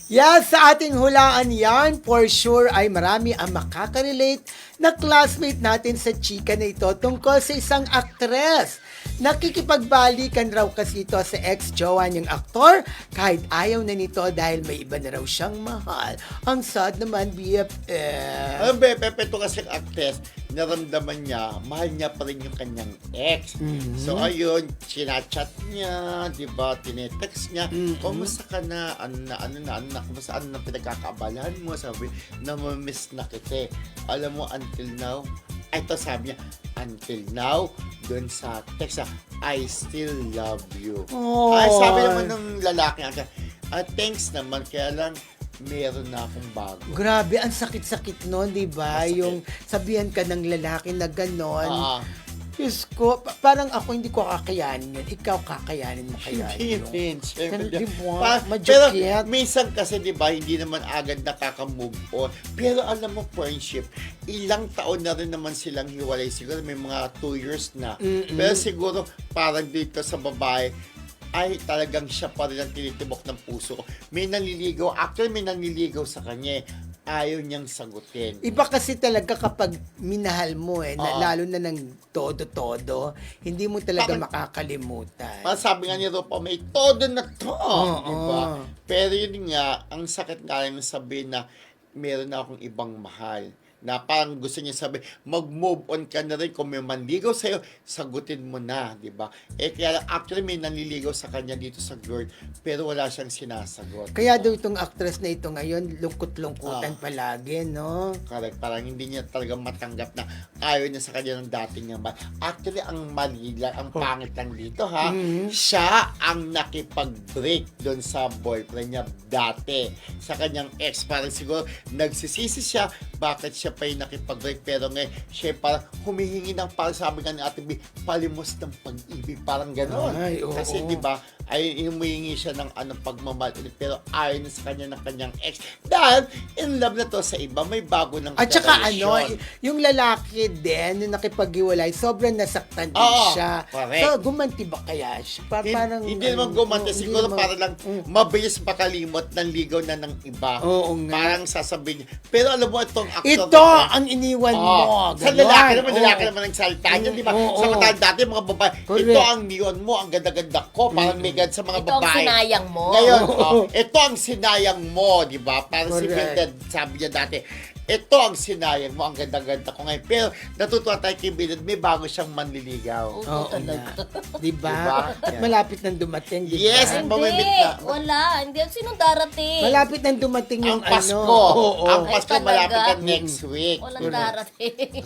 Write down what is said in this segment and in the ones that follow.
Yes, sa ating hulaan yan, for sure ay marami ang makaka-relate na classmate natin sa chika na ito tungkol sa isang aktres. Nakikipagbalikan raw kasi ito sa ex-jowa niyang aktor kahit ayaw na nito dahil may iba na raw siyang mahal. Ang sad naman, BFF. Alam ba, Pepe, ito kasi ang actress, naramdaman niya, mahal niya pa rin yung kanyang ex. So, ayun, sinachat niya, di ba, tinetext niya, kumusta ka na, kumusta, ano na pinagkakaabalahan mo, sabi, namamiss na kita. Alam mo, until now, ito sabi niya, until now, doon sa text, I still love you. Oh. Ay, sabi naman ng lalaki, thanks naman, kaya lang, meron na akong bago. Grabe, ang sakit-sakit nun, di ba? Masakit. Yung sabihan ka ng lalaki na ganon. Ah. Diyos ko, parang ako hindi ko kakayanin yun. Ikaw kakayanin mo kaya Hindi yun. rin, syempre. Di ba? Pero Madyokit. minsan kasi, di ba, hindi naman agad nakaka-move on. Pero alam mo, friendship, ilang taon na rin naman silang hiwalay. Siguro may mga 2 years na. Pero siguro, parang dito sa babae, ay talagang siya pa rin ang tinitibok ng puso. May nanliligaw, actually may nanliligaw sa kanya, ayaw niyang sagutin. Iba kasi talaga kapag minahal mo Oo. lalo na ng todo-todo, hindi mo talaga Bakit? makakalimutan. Parang sabi nga ni Rupa, may todo na to. Di ba? Oo. Pero yun nga, ang sakit nga lang sabihin na meron na akong ibang mahal. Na parang gusto niya sabi, mag-move on ka na rin. Kung may manligaw sa'yo, sagutin mo na, di ba? Kaya lang, actually may nanliligaw sa kanya dito sa girl, pero wala siyang sinasagot. Kaya diba? daw itong actress na ito ngayon, lungkot-lungkutan palagi, no? Correct. Parang hindi niya talaga matanggap na ayaw niya sa kanya ng dating niya. Actually, ang mali lang, ang pangit lang dito, ha? Siya ang nakipag-break doon sa boyfriend niya dati. Sa kanyang ex. Parang siguro, nagsisisi siya, bakit siya pa yung nakipag-break. Pero ngayon, siya parang humihingi ng, parang sabi nga ni Ate B, palimos ng pag-ibig. Parang gano'n. Ay, oo. Kasi, di ba, ay humihingi siya ng pagmamahal ulit, pero ayaw na sa kanya ng kanyang ex. Dahil, in love na to sa iba, may bago ng At saka relasyon. yung lalaki din, yung nakipag-iwalay, sobrang nasaktan din Oo, siya. correct. So, gumanti ba kaya siya? Parang, Hindi naman gumanti, hindi siguro naman- para lang mabilis makalimot ng ligaw na ng iba. Oo nga. Parang sasabihin niya. Pero alam mo, itong actor Ito na to, ang iniwan Oo. mo. Sa ganon. lalaki Oo. naman ang salita niya, di ba? Oo. Sa matagal dati, mga babae, Correct. ito ang niyon mo, ang ganda-ganda ko, parang may ganda sa mga Ito ang babae. sinayang mo. Ngayon, ito ang sinayang mo, di ba? Parang si Correct. Mildred, sabi niya dati, ito ang sinayang mo, ang ganda-ganda ko ngayon. Pero natutuwa tayo kay Mildred, may bago siyang manliligaw. Oo, Oo talaga. nga. Diba? Diba? At malapit nang dumating, diba? Yes, Hindi, mamimit na. wala. Hindi. Sinong darating? Malapit nang dumating yung Ang Pasko. Oo. Ang Ay, Pasko talaga? malapit na next week. Walang darating.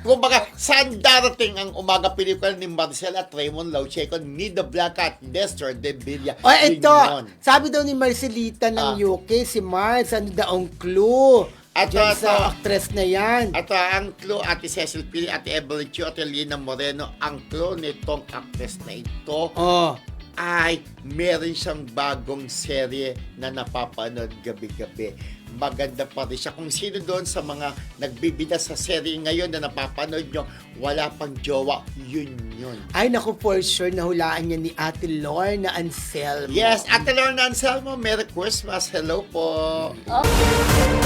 Kung baga, saan darating ang umaga pelikula ni Marcel at Raymond Laucheco, Nida Blanca at Nestor de Villa? O ito, Yun yun. sabi daw ni Marcelita ng Ah. UK, si Mars, ano daw ang clue? At Diyan ito, sa actress na yan. At ang clue, Ate Cecil Pili, Ate Evelyn Chiu, Ate Lina Moreno, ang clue nitong actress na ito Oh. ay meron siyang bagong serye na napapanood gabi-gabi. Maganda pa rin siya. Kung sino doon sa mga nagbibida sa serye ngayon na napapanood nyo, wala pang jowa, yun yun. Ay, naku, for sure, nahulaan niya ni Ate Lorna Anselmo. Yes, Ate Lorna Anselmo, Merry Christmas. Hello po. Okay.